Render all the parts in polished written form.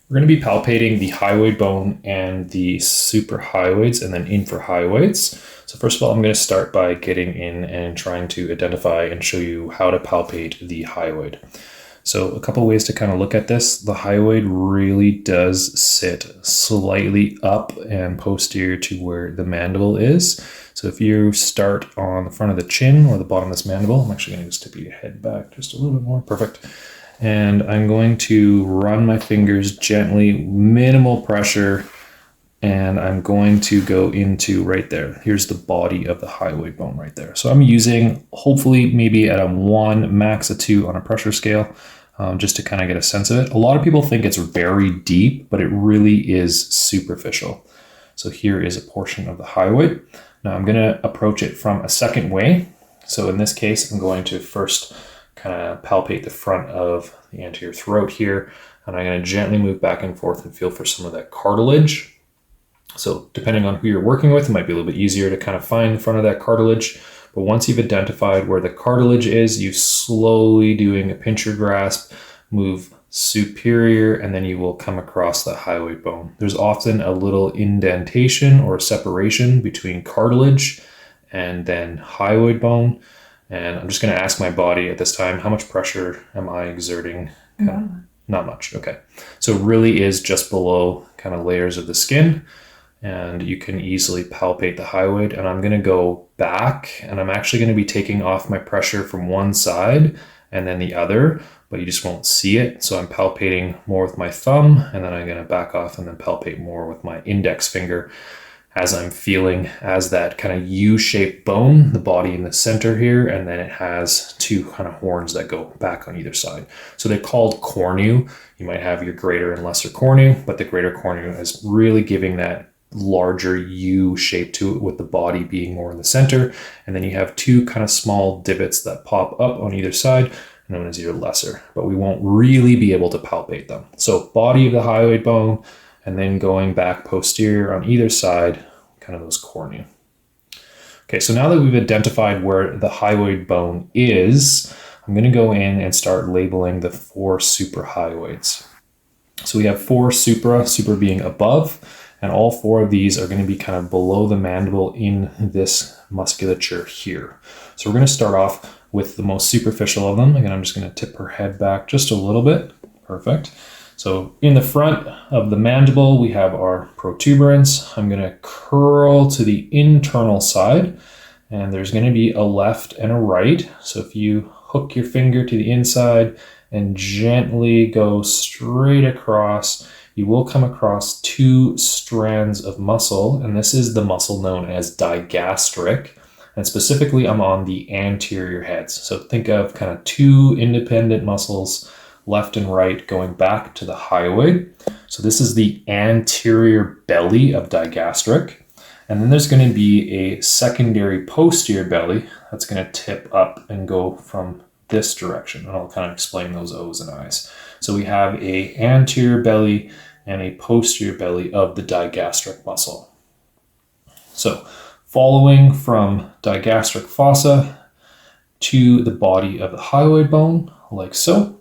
We're going to be palpating the hyoid bone and the suprahyoids and then infrahyoids. So first of all, I'm going to start by getting in and trying to identify and show you how to palpate the hyoid. So a couple ways to kind of look at this. The hyoid really does sit slightly up and posterior to where the mandible is. So if you start on the front of the chin or the bottom of this mandible, I'm actually going to just tip your head back just a little bit more. Perfect. And I'm going to run my fingers gently, minimal pressure, and I'm going to go into right there. Here's the body of the hyoid bone right there. So I'm using, hopefully maybe at a 1, max a 2 on a pressure scale, just to kind of get a sense of it. A lot of people think it's very deep, but it really is superficial. So here is a portion of the hyoid. Now I'm going to approach it from a second way. So in this case, I'm going to first kind of palpate the front of the anterior throat here, and I'm going to gently move back and forth and feel for some of that cartilage. So depending on who you're working with, it might be a little bit easier to kind of find the front of that cartilage. But once you've identified where the cartilage is, you slowly, doing a pincher grasp, move superior, and then you will come across the hyoid bone. There's often a little indentation or separation between cartilage and then hyoid bone. And I'm just going to ask my body at this time, how much pressure am I exerting? Not much. Okay. So it really is just below kind of layers of the skin, and you can easily palpate the hyoid. And I'm going to go back, and I'm actually going to be taking off my pressure from one side and then the other, but you just won't see it. So I'm palpating more with my thumb, and then I'm going to back off and then palpate more with my index finger, as I'm feeling as that kind of U-shaped bone, the body in the center here, and then it has 2 kind of horns that go back on either side. So they're called cornu. You might have your greater and lesser cornu, but the greater cornu is really giving that larger U shape to it, with the body being more in the center. And then you have 2 kind of small divots that pop up on either side, known as your lesser, but we won't really be able to palpate them. So body of the hyoid bone, and then going back posterior on either side, kind of those cornu. Okay, so now that we've identified where the hyoid bone is, I'm going to go in and start labeling the 4 suprahyoids. So we have 4 supra being above, and all 4 of these are going to be kind of below the mandible in this musculature here. So we're going to start off with the most superficial of them. Again, I'm just going to tip her head back just a little bit. Perfect. So in the front of the mandible, we have our protuberance. I'm going to curl to the internal side, and there's going to be a left and a right. So if you hook your finger to the inside and gently go straight across, you will come across 2 strands of muscle, and this is the muscle known as digastric. And specifically, I'm on the anterior heads. So think of kind of 2 independent muscles, left and right, going back to the hyoid. So this is the anterior belly of digastric. And then there's going to be a secondary posterior belly that's going to tip up and go from this direction. And I'll kind of explain those O's and I's. So we have a anterior belly and a posterior belly of the digastric muscle. So following from digastric fossa to the body of the hyoid bone, like so.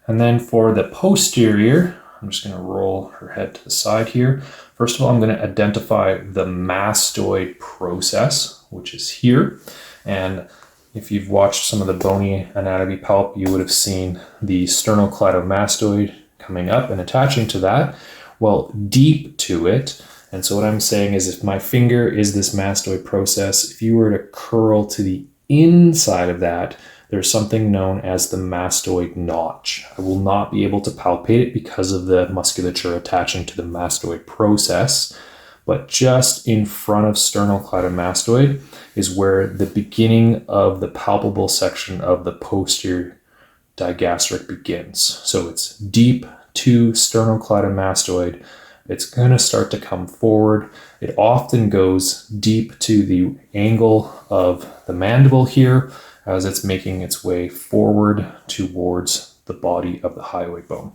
And then for the posterior, I'm just going to roll her head to the side here. First of all, I'm going to identify the mastoid process, which is here. And if you've watched some of the bony anatomy palp, you would have seen the sternocleidomastoid coming up and attaching to that. Well, deep to it. And so what I'm saying is, if my finger is this mastoid process, if you were to curl to the inside of that, there's something known as the mastoid notch. I will not be able to palpate it because of the musculature attaching to the mastoid process, but just in front of sternocleidomastoid is where the beginning of the palpable section of the posterior digastric begins. So it's deep to sternocleidomastoid. It's going to start to come forward. It often goes deep to the angle of the mandible here, as it's making its way forward towards the body of the hyoid bone.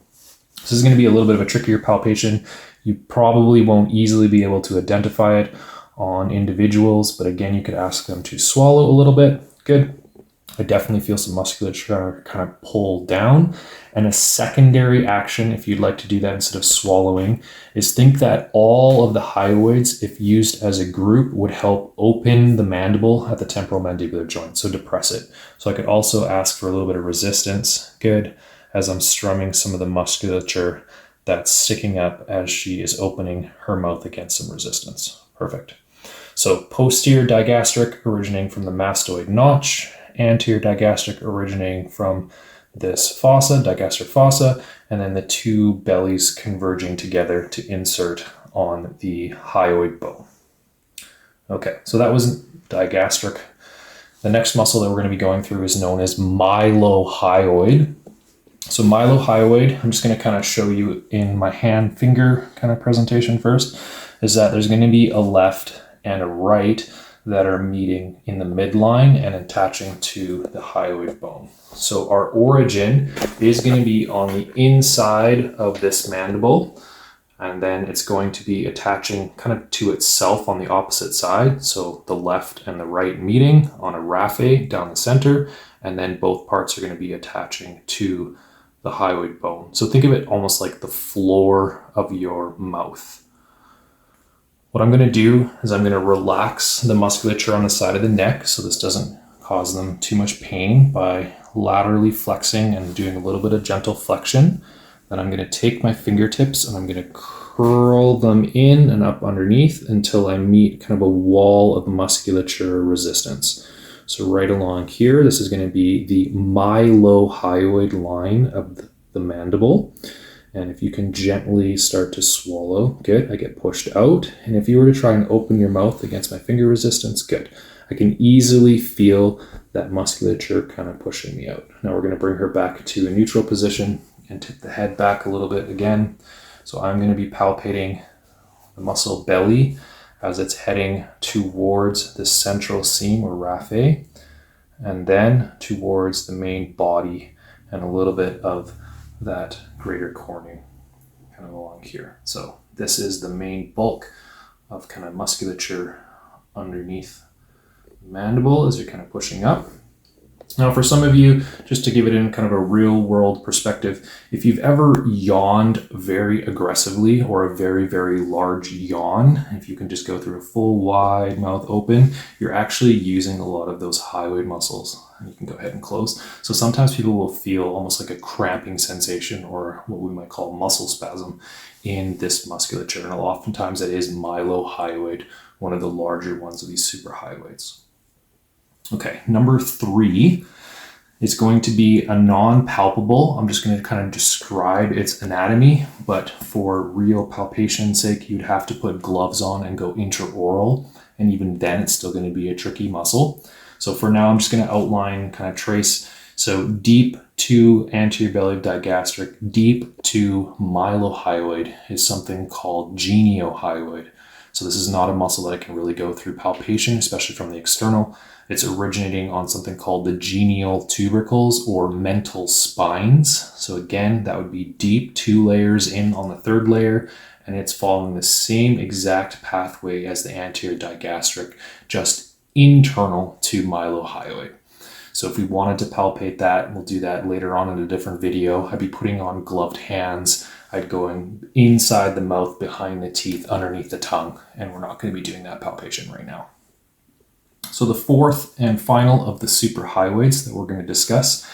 This is going to be a little bit of a trickier palpation. You probably won't easily be able to identify it on individuals, but again, you could ask them to swallow a little bit. Good. I definitely feel some musculature kind of pull down. And a secondary action, if you'd like to do that instead of swallowing, is think that all of the hyoids, if used as a group, would help open the mandible at the temporal mandibular joint, so depress it. So I could also ask for a little bit of resistance, good, as I'm strumming some of the musculature that's sticking up as she is opening her mouth against some resistance. Perfect. So posterior digastric originating from the mastoid notch, anterior digastric originating from this fossa, digastric fossa, and then the two bellies converging together to insert on the hyoid bone. Okay, so that was digastric. The next muscle that we're going to be going through is known as mylohyoid. So mylohyoid, I'm just going to kind of show you in my hand finger kind of presentation first, is that there's going to be a left and a right that are meeting in the midline and attaching to the hyoid bone. So our origin is going to be on the inside of this mandible, and then it's going to be attaching kind of to itself on the opposite side. So the left and the right meeting on a raphe down the center, and then both parts are going to be attaching to the hyoid bone. So think of it almost like the floor of your mouth. What I'm going to do is I'm going to relax the musculature on the side of the neck so this doesn't cause them too much pain by laterally flexing and doing a little bit of gentle flexion. Then I'm going to take my fingertips and I'm going to curl them in and up underneath until I meet kind of a wall of musculature resistance. So right along here, this is going to be the mylohyoid line of the mandible. And if you can gently start to swallow, good, I get pushed out. And if you were to try and open your mouth against my finger resistance, good. I can easily feel that musculature kind of pushing me out. Now we're going to bring her back to a neutral position and tip the head back a little bit again. So I'm going to be palpating the muscle belly as it's heading towards the central seam or raphe, and then towards the main body and a little bit of that greater cornu kind of along here. So this is the main bulk of kind of musculature underneath the mandible as you're kind of pushing up. Now for some of you, just to give it in kind of a real world perspective, if you've ever yawned very aggressively or a very, very large yawn, if you can just go through a full wide mouth open, you're actually using a lot of those hyoid muscles. You can go ahead and close. So sometimes people will feel almost like a cramping sensation or what we might call muscle spasm in this musculature. And oftentimes that is mylohyoid, one of the larger ones of these superhyoids. Okay, number 3 is going to be a non-palpable. I'm just going to kind of describe its anatomy, but for real palpation's sake, you'd have to put gloves on and go intraoral, and even then it's still going to be a tricky muscle. So for now, I'm just going to outline, kind of trace. So deep to anterior belly digastric, deep to mylohyoid is something called Geniohyoid. So this is not a muscle that I can really go through palpation, especially from the external. It's originating on something called the genial tubercles or mental spines. So again, that would be deep, 2 layers in on the 3rd layer, and it's following the same exact pathway as the anterior digastric, just internal to mylohyoid. So if we wanted to palpate that, we'll do that later on in a different video. I'd be putting on gloved hands. I'd go inside the mouth, behind the teeth, underneath the tongue, and we're not going to be doing that palpation right now. So the 4th and final of the superhyoids that we're going to discuss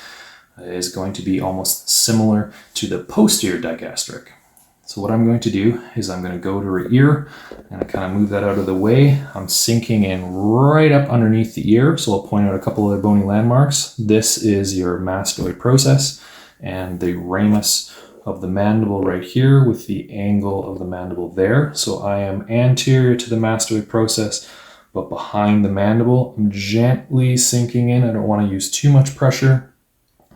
is going to be almost similar to the posterior digastric. So what I'm going to do is I'm going to go to her ear and I kind of move that out of the way. I'm sinking in right up underneath the ear. So I'll point out a couple of bony landmarks. This is your mastoid process and the ramus of the mandible right here with the angle of the mandible there. So I am anterior to the mastoid process, but behind the mandible. I'm gently sinking in. I don't want to use too much pressure,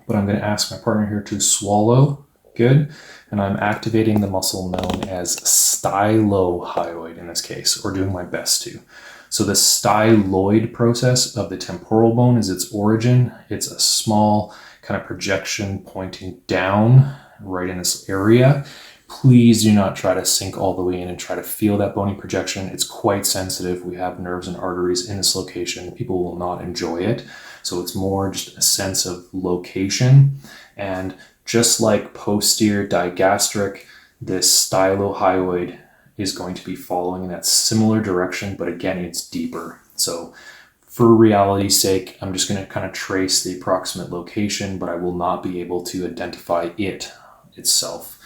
but I'm going to ask my partner here to swallow. Good. And I'm activating the muscle known as stylohyoid in this case, or doing my best to. So the styloid process of the temporal bone is its origin. It's a small kind of projection pointing down right in this area. Please do not try to sink all the way in and try to feel that bony projection. It's quite sensitive. We have nerves and arteries in this location. People will not enjoy it. So it's more just a sense of location. And just like posterior digastric, this stylohyoid is going to be following in that similar direction, but again, it's deeper. So for reality's sake, I'm just going to kind of trace the approximate location, but I will not be able to identify it itself.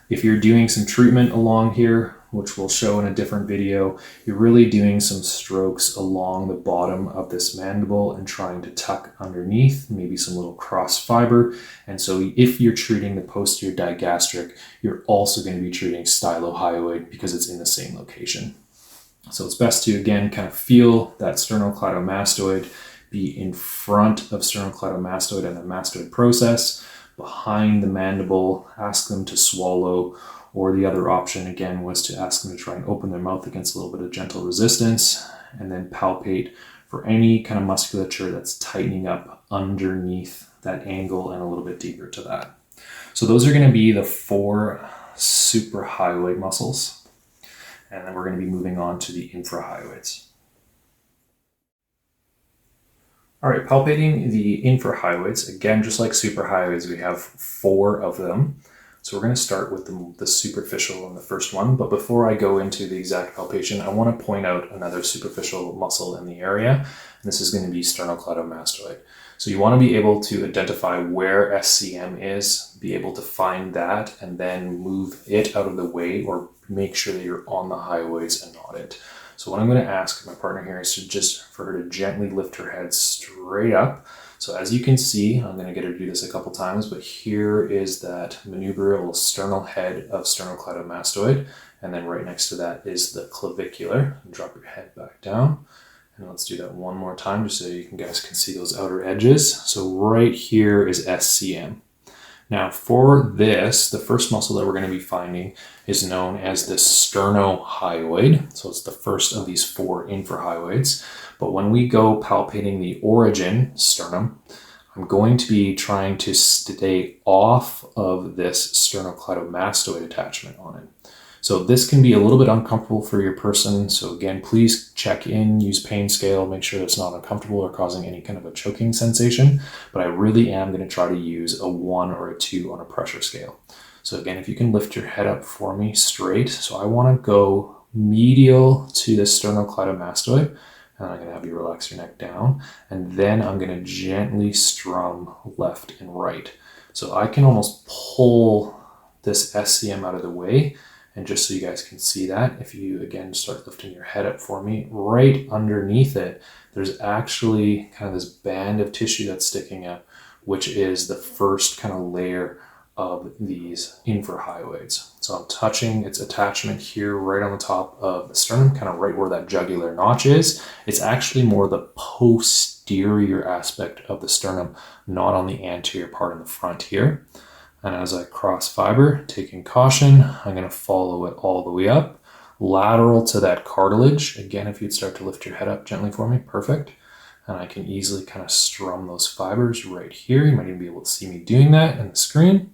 If you're doing some treatment along here, which we'll show in a different video, you're really doing some strokes along the bottom of this mandible and trying to tuck underneath, maybe some little cross fiber. And so if you're treating the posterior digastric, you're also going to be treating stylohyoid because it's in the same location. So it's best to, again, kind of feel that sternocleidomastoid, be in front of sternocleidomastoid and the mastoid process, behind the mandible, ask them to swallow, or the other option again was to ask them to try and open their mouth against a little bit of gentle resistance, and then palpate for any kind of musculature that's tightening up underneath that angle and a little bit deeper to that. So those are going to be the 4 suprahyoid muscles, and then we're going to be moving on to the infrahyoids. All right, palpating the infrahyoids, again, just like suprahyoids, we have 4 of them. So we're going to start with the superficial and the first one. But before I go into the exact palpation, I want to point out another superficial muscle in the area. And this is going to be sternocleidomastoid. So you want to be able to identify where SCM is, be able to find that, and then move it out of the way or make sure that you're on the hyoids and not it. So what I'm going to ask my partner here is for her to gently lift her head straight up. So as you can see, I'm going to get her to do this a couple times, but here is that manubrial sternal head of sternocleidomastoid. And then right next to that is the clavicular. Drop your head back down. And let's do that one more time just so you guys can see those outer edges. So right here is SCM. Now for this, the first muscle that we're going to be finding is known as the sternohyoid. So it's the first of these 4 infrahyoids. But when we go palpating the origin, sternum, I'm going to be trying to stay off of this sternocleidomastoid attachment on it. So this can be a little bit uncomfortable for your person. So again, please check in, use pain scale, make sure it's not uncomfortable or causing any kind of a choking sensation. But I really am going to try to use a 1 or a 2 on a pressure scale. So again, if you can lift your head up for me straight. So I want to go medial to the sternocleidomastoid. And I'm going to have you relax your neck down. And then I'm going to gently strum left and right. So I can almost pull this SCM out of the way. And just so you guys can see that, if you again start lifting your head up for me, right underneath it, there's actually kind of this band of tissue that's sticking up, which is the first kind of layer of these infrahyoids. So I'm touching its attachment here right on the top of the sternum, kind of right where that jugular notch is. It's actually more the posterior aspect of the sternum, not on the anterior part in the front here. And as I cross fiber, taking caution, I'm going to follow it all the way up, lateral to that cartilage. Again, if you'd start to lift your head up gently for me, perfect. And I can easily kind of strum those fibers right here. You might even be able to see me doing that in the screen.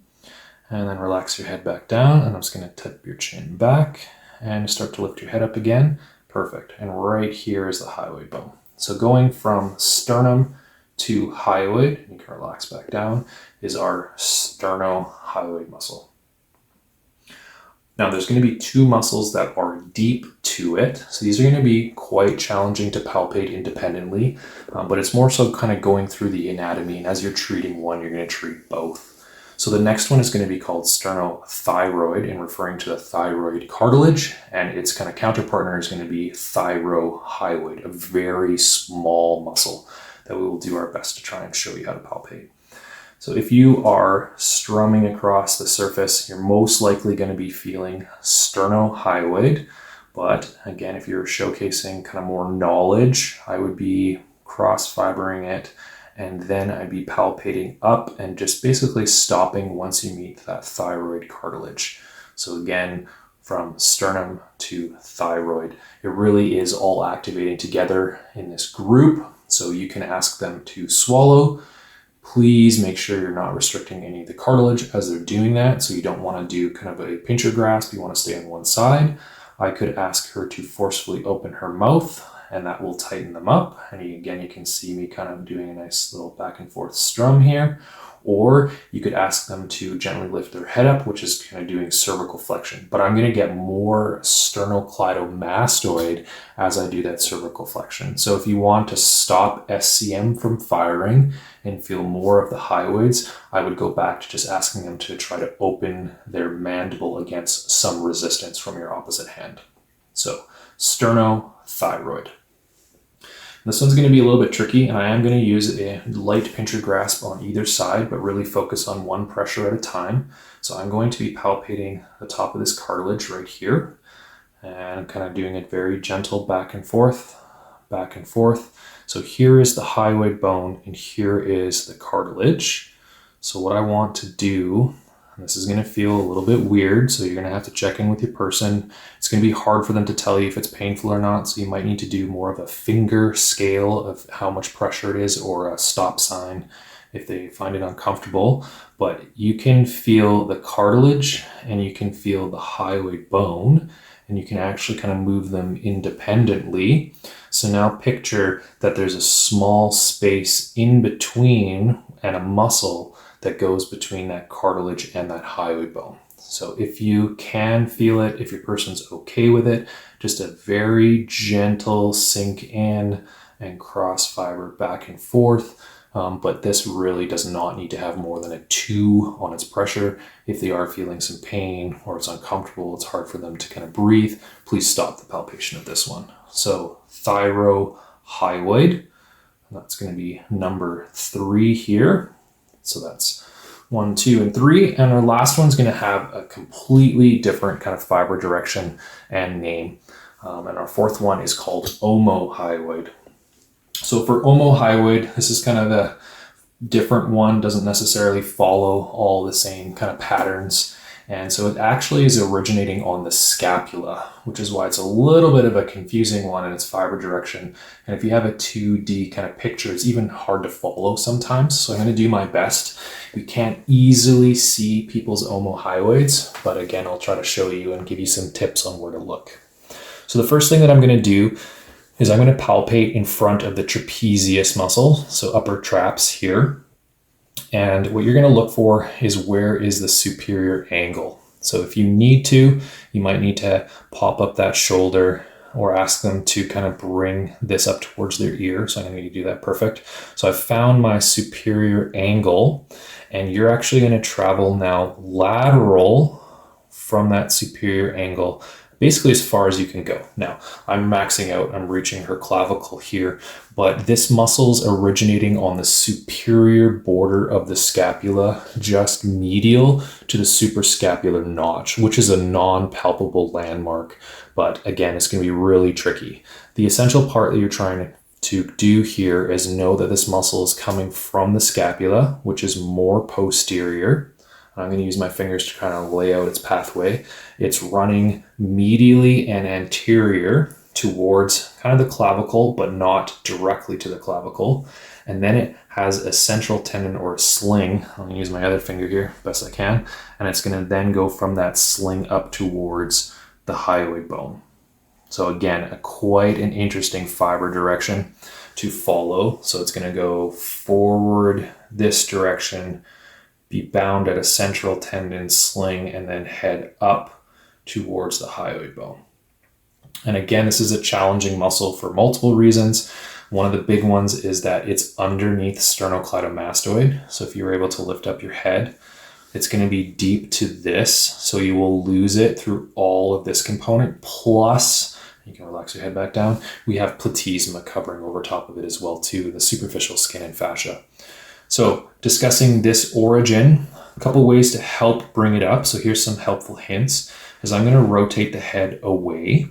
And then relax your head back down, and I'm just going to tip your chin back and start to lift your head up again. Perfect. And right here is the hyoid bone. So going from sternum to hyoid, you can relax back down, is our sternohyoid muscle. Now there's going to be 2 muscles that are deep to it. So these are going to be quite challenging to palpate independently, but it's more so kind of going through the anatomy. And as you're treating one, you're going to treat both. So the next one is going to be called sternothyroid, and referring to the thyroid cartilage, and its kind of counterpartner is going to be thyrohyoid, a very small muscle that we will do our best to try and show you how to palpate. So if you are strumming across the surface, you're most likely going to be feeling sternohyoid. But again, if you're showcasing kind of more knowledge, I would be cross-fibering it, and then I'd be palpating up and just basically stopping once you meet that thyroid cartilage. So again, from sternum to thyroid, it really is all activating together in this group. So you can ask them to swallow. Please make sure you're not restricting any of the cartilage as they're doing that. So you don't want to do kind of a pincher grasp. You want to stay on one side. I could ask her to forcefully open her mouth, and that will tighten them up. And again, you can see me kind of doing a nice little back and forth strum here. Or you could ask them to gently lift their head up, which is kind of doing cervical flexion. But I'm going to get more sternocleidomastoid as I do that cervical flexion. So if you want to stop SCM from firing and feel more of the hyoids, I would go back to just asking them to try to open their mandible against some resistance from your opposite hand. So sternothyroid. This one's going to be a little bit tricky, and I am going to use a light pincher grasp on either side, but really focus on one pressure at a time. So I'm going to be palpating the top of this cartilage right here, and kind of doing it very gentle back and forth, back and forth. So here is the hyoid bone, and here is the cartilage. So what I want to do, and this is going to feel a little bit weird, so you're going to have to check in with your person. It's going to be hard for them to tell you if it's painful or not, so you might need to do more of a finger scale of how much pressure it is, or a stop sign if they find it uncomfortable. But you can feel the cartilage and you can feel the hyoid bone, and you can actually kind of move them independently. So now picture that there's a small space in between and a muscle that goes between that cartilage and that hyoid bone. So if you can feel it, if your person's okay with it, just a very gentle sink in and cross fiber back and forth. But this really does not need to have more than a 2 on its pressure. If they are feeling some pain or it's uncomfortable, it's hard for them to kind of breathe, please stop the palpation of this one. So thyrohyoid, that's going to be number 3 here. So that's 1, 2, and 3. And our last one's going to have a completely different kind of fiber direction and name. And our fourth one is called Omohyoid. So for Omohyoid, this is kind of the different one, doesn't necessarily follow all the same kind of patterns. And so it actually is originating on the scapula, which is why it's a little bit of a confusing one in its fiber direction. And if you have a 2D kind of picture, it's even hard to follow sometimes. So I'm going to do my best. We can't easily see people's omohyoids, but again, I'll try to show you and give you some tips on where to look. So the first thing that I'm going to do is I'm going to palpate in front of the trapezius muscle, so upper traps here. And what you're going to look for is where is the superior angle. So if you need to, you might need to pop up that shoulder or ask them to kind of bring this up towards their ear. So I'm going to do that perfect. So I've found my superior angle, and you're actually going to travel now lateral from that superior angle, basically as far as you can go. Now, I'm maxing out, I'm reaching her clavicle here, but this muscle's originating on the superior border of the scapula, just medial to the suprascapular notch, which is a non-palpable landmark. But again, it's going to be really tricky. The essential part that you're trying to do here is know that this muscle is coming from the scapula, which is more posterior. I'm going to use my fingers to kind of lay out its pathway. It's running medially and anterior towards kind of the clavicle, but not directly to the clavicle. And then it has a central tendon or a sling. I'm going to use my other finger here best I can. And it's going to then go from that sling up towards the hyoid bone. So again, quite an interesting fiber direction to follow. So it's going to go forward this direction, be bound at a central tendon sling, and then head up towards the hyoid bone. And again, this is a challenging muscle for multiple reasons. One of the big ones is that it's underneath sternocleidomastoid. So if you were able to lift up your head, it's going to be deep to this. So you will lose it through all of this component. Plus, you can relax your head back down. We have platysma covering over top of it as well too, the superficial skin and fascia. So discussing this origin, a couple ways to help bring it up. So here's some helpful hints, is I'm going to rotate the head away.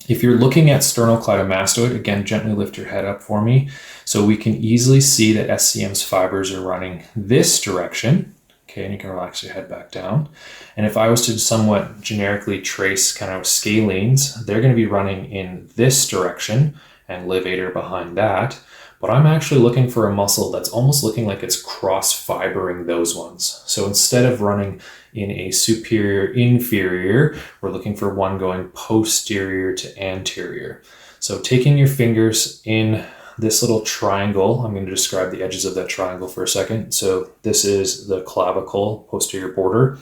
If you're looking at sternocleidomastoid, again, gently lift your head up for me. So we can easily see that SCM's fibers are running this direction. Okay, and you can relax your head back down. And if I was to somewhat generically trace kind of scalenes, they're going to be running in this direction and levator behind that. but I'm actually looking for a muscle that's almost looking like it's cross-fibering those ones. So instead of running in a superior inferior, we're looking for one going posterior to anterior. So taking your fingers in this little triangle, I'm going to describe the edges of that triangle for a second. So this is the clavicle, posterior border,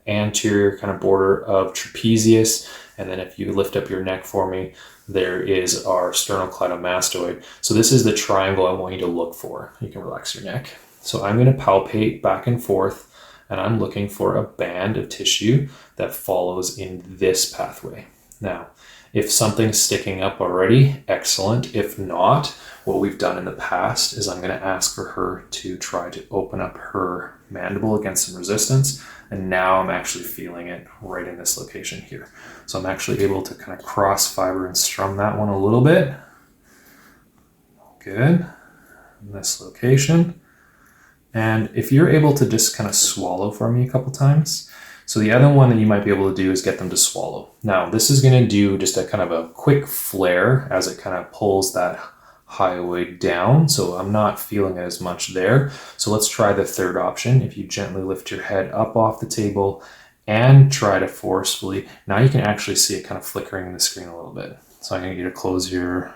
anterior kind of border of trapezius, and then if you lift up your neck for me, there is our sternocleidomastoid. So this is the triangle I want you to look for. You can relax your neck. So I'm going to palpate back and forth, and I'm looking for a band of tissue that follows in this pathway. Now, if something's sticking up already, excellent. If not, what we've done in the past is I'm going to ask for her to try to open up her mandible against some resistance. And now I'm actually feeling it right in this location here. So I'm actually able to kind of cross fiber and strum that one a little bit. Good. In this location. And if you're able to just kind of swallow for me a couple times. So the other one that you might be able to do is get them to swallow. Now this is going to do just a kind of a quick flare as it kind of pulls that hyoid down. So I'm not feeling it as much there. So let's try the third option. If you gently lift your head up off the table and try to forcefully, now you can actually see it kind of flickering in the screen a little bit. So I'm going to get you to close your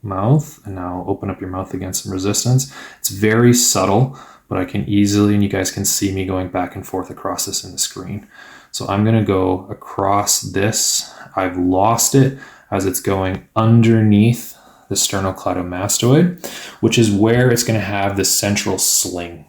mouth and now open up your mouth against some resistance. It's very subtle, but I can easily, and you guys can see me going back and forth across this in the screen. So I'm going to go across this. I've lost it as it's going underneath the sternocleidomastoid, which is where it's going to have the central sling.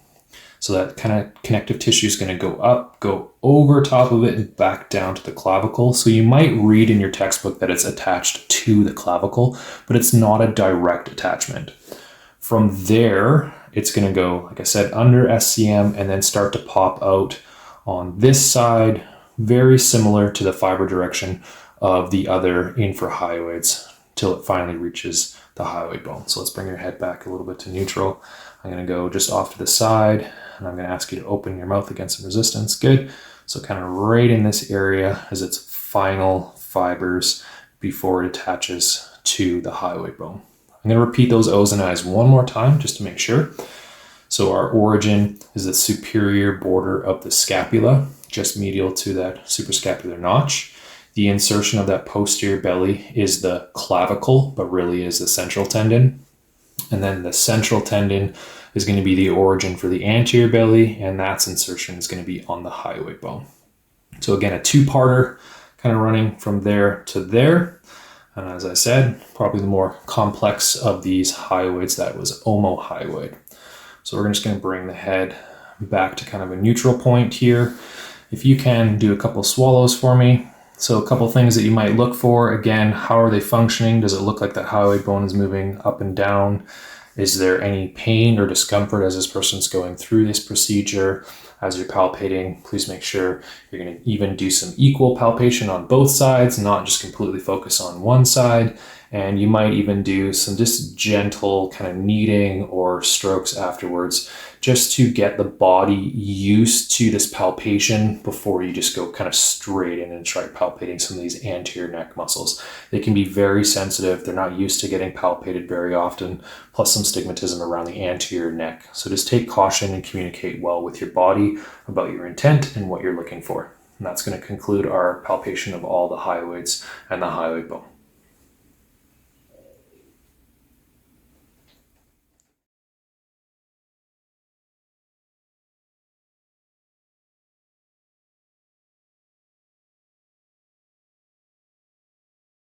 So that kind of connective tissue is going to go up, go over top of it, and back down to the clavicle. So you might read in your textbook that it's attached to the clavicle, but it's not a direct attachment. From there, it's going to go, like I said, under SCM and then start to pop out on this side, very similar to the fiber direction of the other infrahyoids, till it finally reaches the hyoid bone. So let's bring your head back a little bit to neutral. I'm going to go just off to the side, and I'm going to ask you to open your mouth against some resistance. Good. So kind of right in this area as its final fibers before it attaches to the hyoid bone. I'm going to repeat those O's and I's one more time just to make sure. So our origin is the superior border of the scapula, just medial to that suprascapular notch. The insertion of that posterior belly is the clavicle, but really is the central tendon. And then the central tendon is going to be the origin for the anterior belly, and that's insertion is going to be on the hyoid bone. So again, a two-parter kind of running from there to there. And as I said, probably the more complex of these hyoids, that was Omohyoid. So we're just going to bring the head back to kind of a neutral point here. If you can do a couple swallows for me. So a couple things that you might look for. Again, how are they functioning? Does it look like the hyoid bone is moving up and down? Is there any pain or discomfort as this person's going through this procedure? As you're palpating, please make sure you're going to even do some equal palpation on both sides, not just completely focus on one side. And you might even do some just gentle kind of kneading or strokes afterwards, just to get the body used to this palpation before you just go kind of straight in and try palpating some of these anterior neck muscles. They can be very sensitive. They're not used to getting palpated very often, plus some stigmatism around the anterior neck. So just take caution and communicate well with your body about your intent and what you're looking for. And that's going to conclude our palpation of all the hyoids and the hyoid bone.